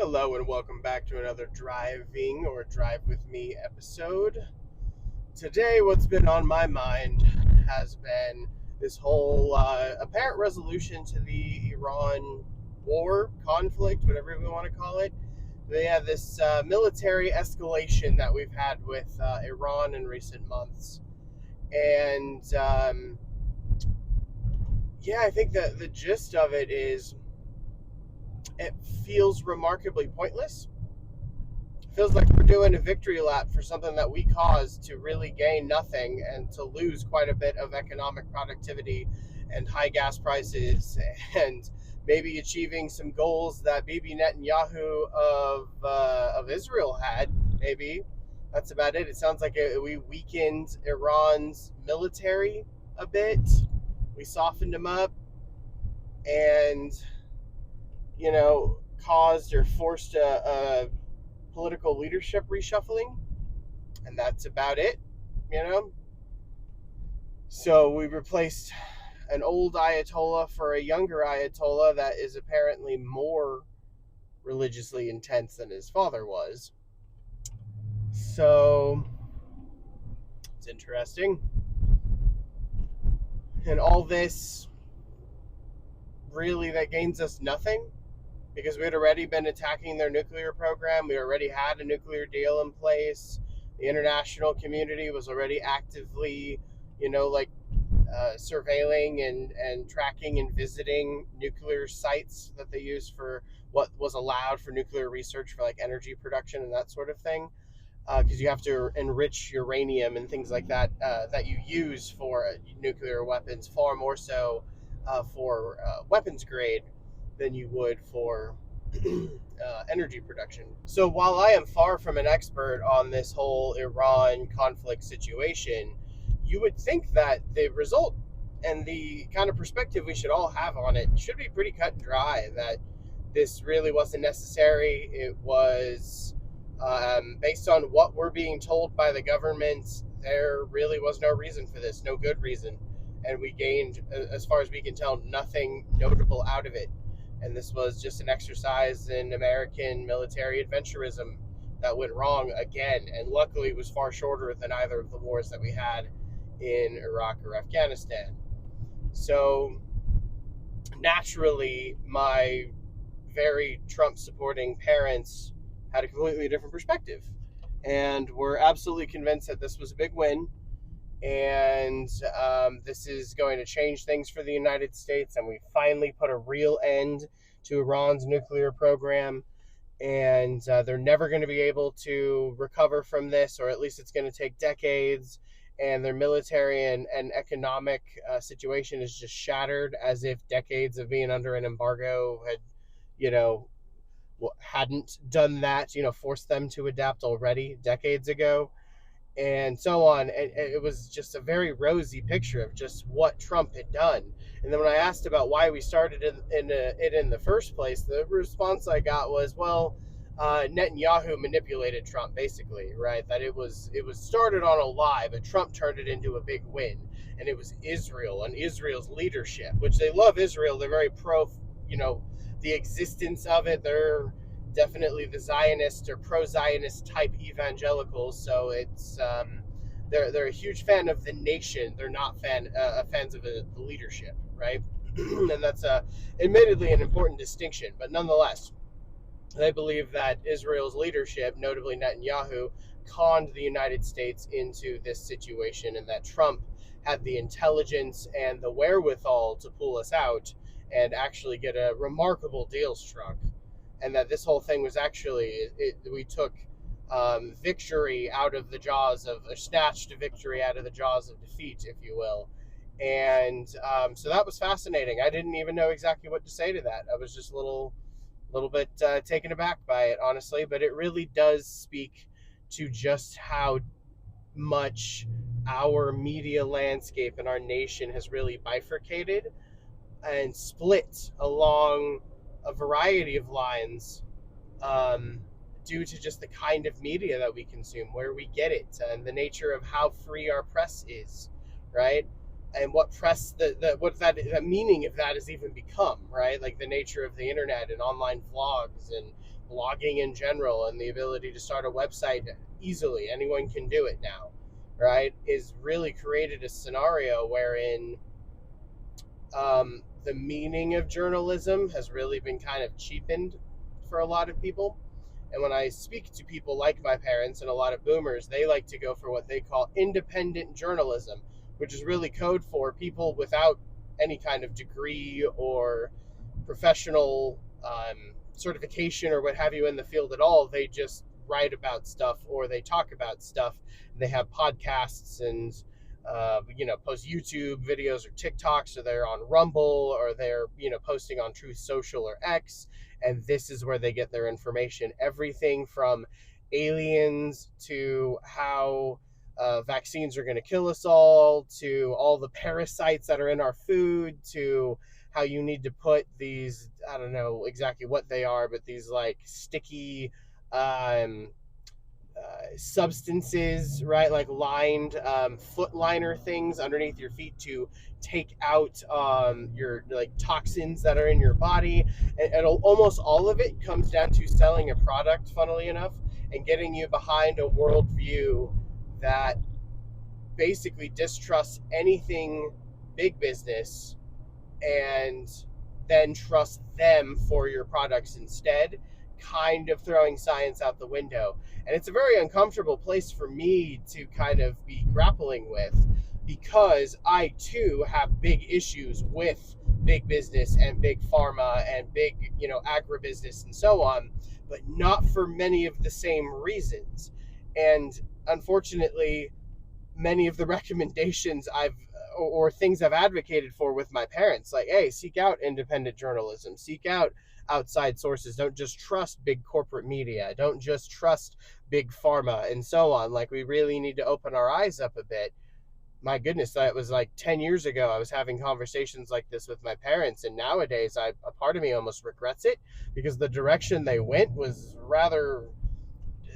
Hello and welcome back to another driving or drive with me episode. Today, what's been on my mind has been this whole apparent resolution to the Iran war, conflict, whatever we want to call it. They have this military escalation that we've had with Iran in recent months. And I think that the gist of it is it feels remarkably pointless. Feels like we're doing a victory lap for something that we caused to really gain nothing and to lose quite a bit of economic productivity and high gas prices and maybe achieving some goals that Bibi Netanyahu of Israel had. Maybe that's about it. It sounds like we weakened Iran's military a bit. We softened them up and caused or forced a political leadership reshuffling, and that's about it. So we replaced an old Ayatollah for a younger Ayatollah that is apparently more religiously intense than his father was. So it's interesting. And all this really that gains us nothing, because we had already been attacking their nuclear program. We already had a nuclear deal in place. The international community was already actively, surveilling and tracking and visiting nuclear sites that they use for what was allowed for nuclear research for like energy production and that sort of thing. Because you have to enrich uranium and things like that that you use for nuclear weapons far more so for weapons grade than you would for energy production. So while I am far from an expert on this whole Iran conflict situation, you would think that the result and the kind of perspective we should all have on it should be pretty cut and dry, that this really wasn't necessary. It was based on what we're being told by the government. There really was no reason for this, no good reason. And we gained, as far as we can tell, nothing notable out of it. And this was just an exercise in American military adventurism that went wrong again. And luckily it was far shorter than either of the wars that we had in Iraq or Afghanistan. So naturally, my very Trump supporting parents had a completely different perspective and were absolutely convinced that this was a big win. And this is going to change things for the United States, and we finally put a real end to Iran's nuclear program, and they're never going to be able to recover from this, or at least it's going to take decades, and their military and economic situation is just shattered, as if decades of being under an embargo had, hadn't done that, forced them to adapt already decades ago. And so on. It was just a very rosy picture of just what Trump had done. And then when I asked about why we started it in the first place, the response I got was, well, Netanyahu manipulated Trump, basically, right? That it was started on a lie, but Trump turned it into a big win. And it was Israel and Israel's leadership, which they love Israel. They're very pro, the existence of it. They're definitely the Zionist or pro-Zionist type evangelicals. So it's they're a huge fan of the nation. They're not fans of the leadership, right? And that's admittedly an important distinction, but nonetheless, they believe that Israel's leadership, notably Netanyahu, conned the United States into this situation, and that Trump had the intelligence and the wherewithal to pull us out and actually get a remarkable deal struck. And that this whole thing was actually, we took victory out of the jaws of, snatched victory out of the jaws of defeat, if you will. And so that was fascinating. I didn't even know exactly what to say to that. I was just a little bit taken aback by it, honestly. But it really does speak to just how much our media landscape and our nation has really bifurcated and split along a variety of lines due to just the kind of media that we consume, where we get it, and the nature of how free our press is, right? And what press, what that meaning of that has even become, right? Like the nature of the internet and online vlogs and blogging in general and the ability to start a website easily, anyone can do it now, right, is really created a scenario wherein the meaning of journalism has really been kind of cheapened for a lot of people. And when I speak to people like my parents and a lot of boomers, they like to go for what they call independent journalism, which is really code for people without any kind of degree or professional certification or what have you in the field at all. They just write about stuff or they talk about stuff. They have podcasts and post YouTube videos or TikToks, or they're on Rumble, or they're posting on Truth Social or X, and this is where they get their information. Everything from aliens to how vaccines are going to kill us all, to all the parasites that are in our food, to how you need to put these, I don't know exactly what they are, but these like sticky substances, right? Like lined foot liner things underneath your feet to take out your like toxins that are in your body. And almost all of it comes down to selling a product, funnily enough, and getting you behind a worldview that basically distrusts anything big business and then trust them for your products instead, kind of throwing science out the window. And it's a very uncomfortable place for me to kind of be grappling with, because I too have big issues with big business and big pharma and big, agribusiness and so on, but not for many of the same reasons. And unfortunately, many of the recommendations or things I've advocated for with my parents, like, hey, seek out independent journalism, seek out outside sources, don't just trust big corporate media, don't just trust big pharma and so on. Like, we really need to open our eyes up a bit. My goodness, that was like 10 years ago. I was having conversations like this with my parents, and nowadays a part of me almost regrets it, because the direction they went was rather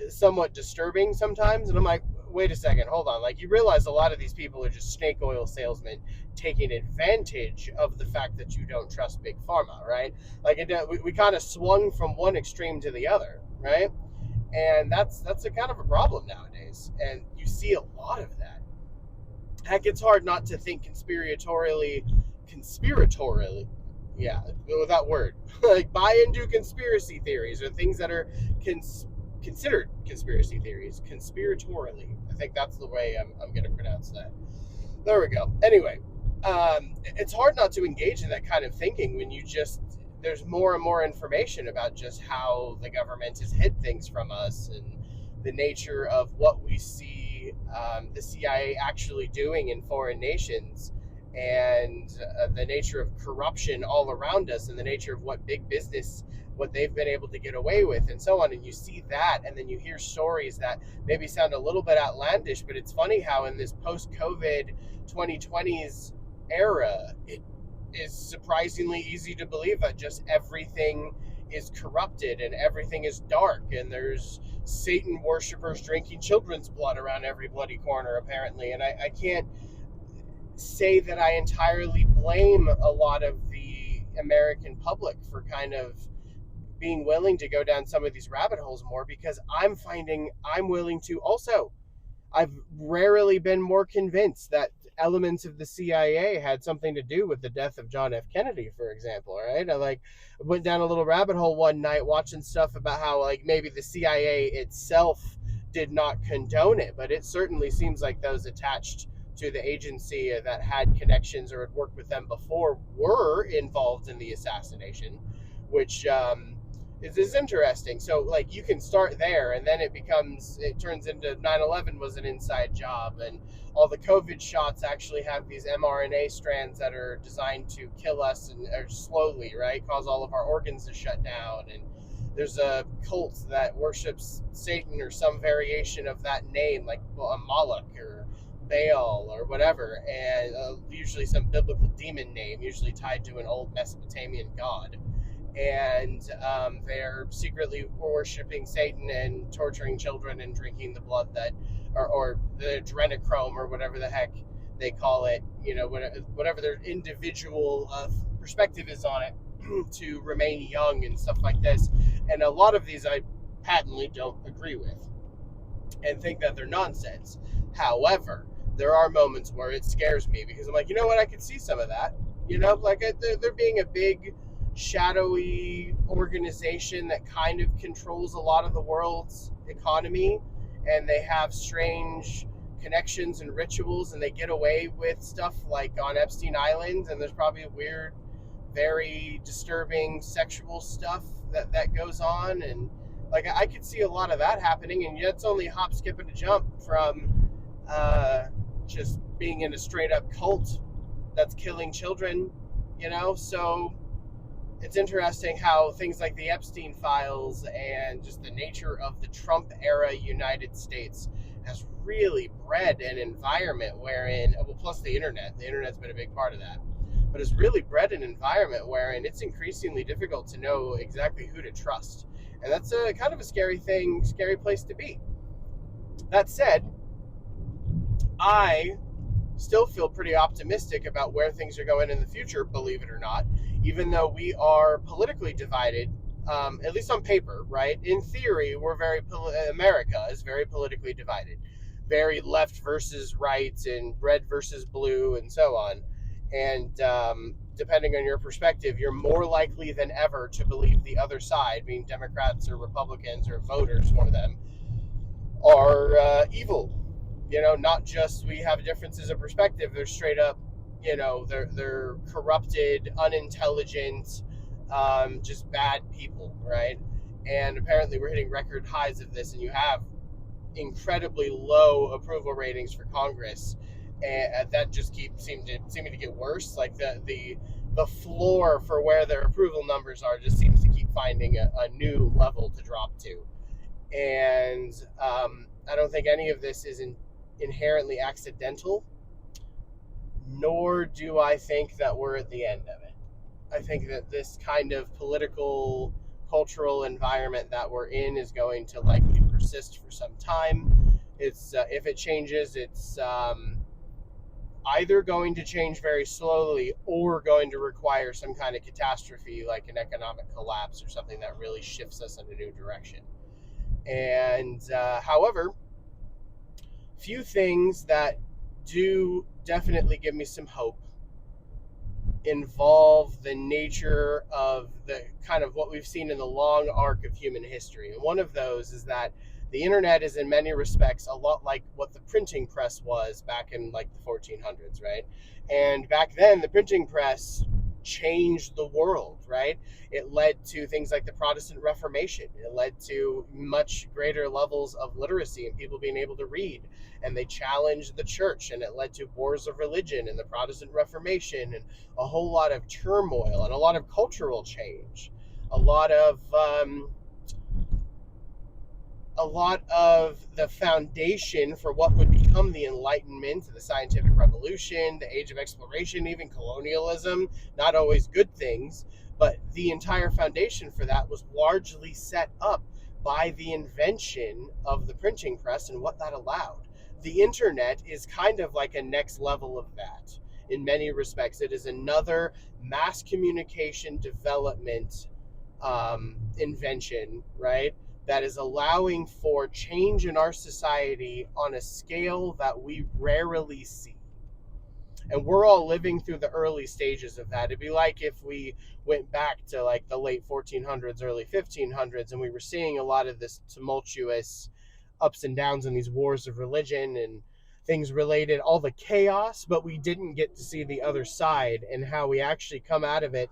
somewhat disturbing sometimes. And I'm like, wait a second, hold on. Like, you realize a lot of these people are just snake oil salesmen taking advantage of the fact that you don't trust big pharma, right? Like, we kind of swung from one extreme to the other, right? And that's a kind of a problem nowadays. And you see a lot of that. Heck, it's hard not to think conspiratorially, yeah, with that word, like buy into conspiracy theories or things that are considered conspiracy theories, conspiratorially. I think that's the way I'm going to pronounce that. There we go. Anyway, it's hard not to engage in that kind of thinking when there's more and more information about just how the government has hid things from us, and the nature of what we see the CIA actually doing in foreign nations, and the nature of corruption all around us, and the nature of what big business, what they've been able to get away with, and so on. And you see that, and then you hear stories that maybe sound a little bit outlandish, but it's funny how in this post-COVID 2020s era, it is surprisingly easy to believe that just everything is corrupted and everything is dark, and there's Satan worshipers drinking children's blood around every bloody corner, apparently. And I can't say that I entirely blame a lot of the American public for kind of being willing to go down some of these rabbit holes more, because I'm finding I'm willing to also. I've rarely been more convinced that elements of the CIA had something to do with the death of John F. Kennedy, for example, right? I went down a little rabbit hole one night watching stuff about how like maybe the CIA itself did not condone it, but it certainly seems like those attached to the agency that had connections or had worked with them before were involved in the assassination, which is interesting. So like you can start there, and then it turns into 9/11 was an inside job, and all the COVID shots actually have these mRNA strands that are designed to kill us and or slowly, right, cause all of our organs to shut down. And there's a cult that worships Satan or some variation of that name, like Moloch or Baal or whatever, and usually some biblical demon name, usually tied to an old Mesopotamian god. And they're secretly worshiping Satan and torturing children and drinking the blood that, or the adrenochrome or whatever the heck they call it, whatever their individual perspective is on it, to remain young and stuff like this. And a lot of these I patently don't agree with and think that they're nonsense. However, there are moments where it scares me because I'm like, you know what, I could see some of that. Like they're being a big, shadowy organization that kind of controls a lot of the world's economy, and they have strange connections and rituals, and they get away with stuff like on Epstein Island, and there's probably weird, very disturbing sexual stuff that goes on, and like I could see a lot of that happening, and yet it's only a hop, skip, and a jump from just being in a straight up cult that's killing children, So it's interesting how things like the Epstein files and just the nature of the Trump era United States has really bred an environment wherein, well, plus the internet's been a big part of that, but it's really bred an environment wherein it's increasingly difficult to know exactly who to trust. And that's a kind of a scary place to be. That said, I still feel pretty optimistic about where things are going in the future, believe it or not, even though we are politically divided, at least on paper, right? In theory, America is very politically divided, very left versus right and red versus blue and so on. And depending on your perspective, you're more likely than ever to believe the other side, being Democrats or Republicans or voters for them, are evil. Not just we have differences of perspective. They're straight up, they're corrupted, unintelligent, just bad people, right? And apparently, we're hitting record highs of this, and you have incredibly low approval ratings for Congress, and that just seeming to get worse. Like the floor for where their approval numbers are just seems to keep finding a new level to drop to. And I don't think any of this is inherently accidental, nor do I think that we're at the end of it. I think that this kind of political, cultural environment that we're in is going to likely persist for some time. It's if it changes, it's either going to change very slowly or going to require some kind of catastrophe like an economic collapse or something that really shifts us in a new direction. And however, few things that do definitely give me some hope involve the nature of the kind of what we've seen in the long arc of human history. And one of those is that the internet is in many respects a lot like what the printing press was back in like the 1400s, right? And back then, the printing press changed the world, right? It led to things like the Protestant Reformation. It led to much greater levels of literacy and people being able to read. And they challenged the church, and it led to wars of religion and the Protestant Reformation and a whole lot of turmoil and a lot of cultural change, a lot of the foundation for what would become the Enlightenment, the scientific revolution, the age of exploration, even colonialism. Not always good things, but the entire foundation for that was largely set up by the invention of the printing press and what that allowed. The internet is kind of like a next level of that. In many respects, it is another mass communication development invention, right? That is allowing for change in our society on a scale that we rarely see. And we're all living through the early stages of that. It'd be like if we went back to like the late 1400s, early 1500s, and we were seeing a lot of this tumultuous ups and downs and these wars of religion and things related, all the chaos, but we didn't get to see the other side and how we actually come out of it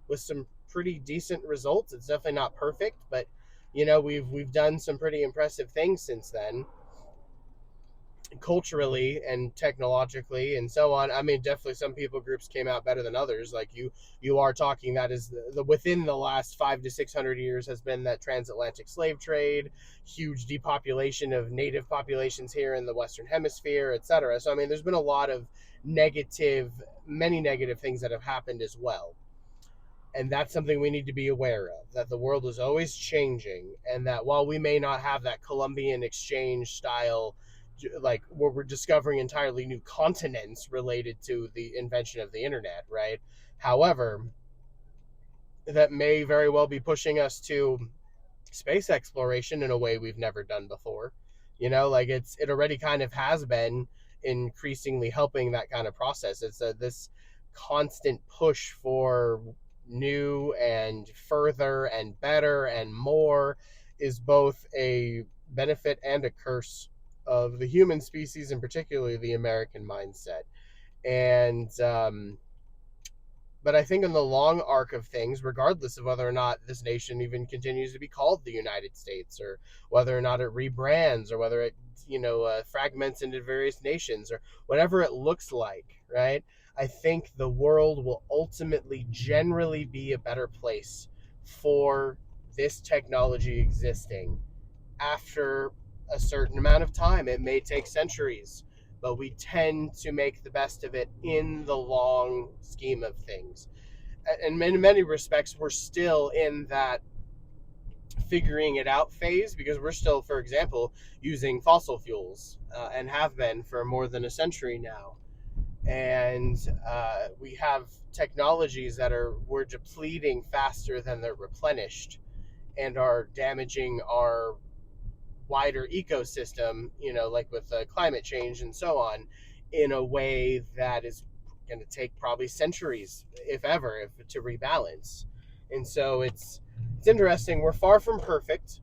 with some pretty decent results. It's definitely not perfect, but we've done some pretty impressive things since then, culturally and technologically and so on. I mean, definitely some people groups came out better than others. Like you are talking, that is the within the last 500 to 600 years has been that transatlantic slave trade, huge depopulation of native populations here in the Western Hemisphere, etc. So I mean, there's been a lot of many negative things that have happened as well. And that's something we need to be aware of, that the world is always changing, and that while we may not have that Columbian exchange style, like where we're discovering entirely new continents related to the invention of the internet, right? However, that may very well be pushing us to space exploration in a way we've never done before. Like it already kind of has been increasingly helping that kind of process. It's this constant push for new and further and better and more is both a benefit and a curse of the human species, and particularly the American mindset. And but I think in the long arc of things, regardless of whether or not this nation even continues to be called the United States, or whether or not it rebrands, or whether it fragments into various nations, or whatever it looks like, right? I think the world will ultimately generally be a better place for this technology existing after a certain amount of time. It may take centuries, but we tend to make the best of it in the long scheme of things. And in many respects, we're still in that figuring it out phase, because we're still, for example, using fossil fuels, and have been for more than a century now. And we have technologies that we're depleting faster than they're replenished, and are damaging our wider ecosystem, like with climate change and so on, in a way that is going to take probably centuries, if ever, to rebalance. And so it's interesting. We're far from perfect.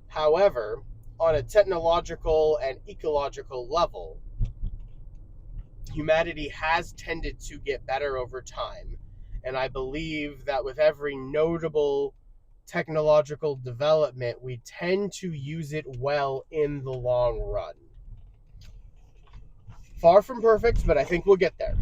However, on a technological and ecological level, humanity has tended to get better over time. And I believe that with every notable technological development, we tend to use it well in the long run. Far from perfect, but I think we'll get there.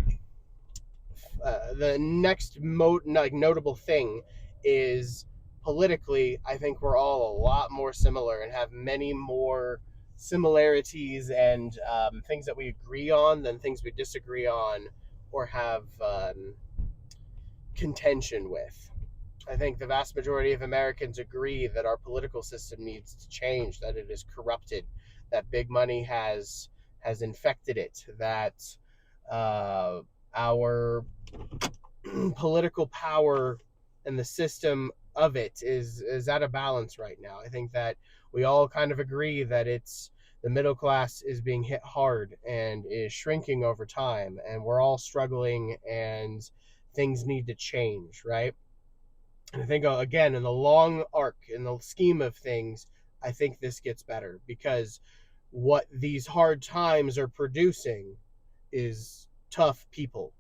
The next notable thing is, politically, I think we're all a lot more similar and have many more similarities and things that we agree on than things we disagree on or have contention with. I think the vast majority of Americans agree that our political system needs to change, that it is corrupted, that big money has infected it, that our political power and the system of it is out of balance right now. I think that we all kind of agree that it's the middle class is being hit hard and is shrinking over time, and we're all struggling, and things need to change, right? And I think, again, in the long arc, in the scheme of things, I think this gets better, because what these hard times are producing is tough people,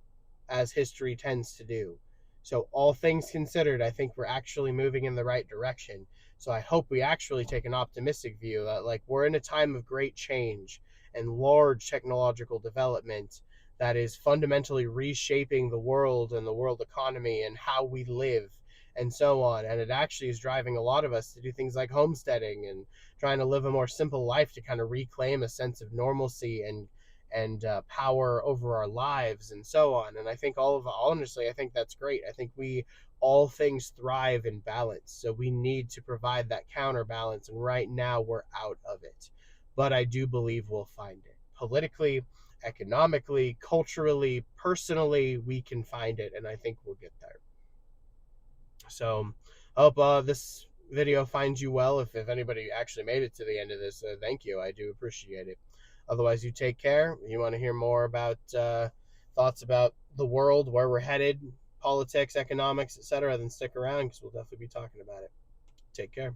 as history tends to do. So, all things considered, I think we're actually moving in the right direction. So, I hope we actually take an optimistic view that, like, we're in a time of great change and large technological development that is fundamentally reshaping the world and the world economy and how we live and so on. And it actually is driving a lot of us to do things like homesteading and trying to live a more simple life, to kind of reclaim a sense of normalcy and power over our lives and so on. And I think honestly, I think that's great. I think all things thrive in balance. So we need to provide that counterbalance. And right now we're out of it. But I do believe we'll find it. Politically, economically, culturally, personally, we can find it. And I think we'll get there. So I hope this video finds you well. If anybody actually made it to the end of this, thank you. I do appreciate it. Otherwise, you take care. You want to hear more about thoughts about the world, where we're headed, politics, economics, etc., then stick around, because we'll definitely be talking about it. Take care.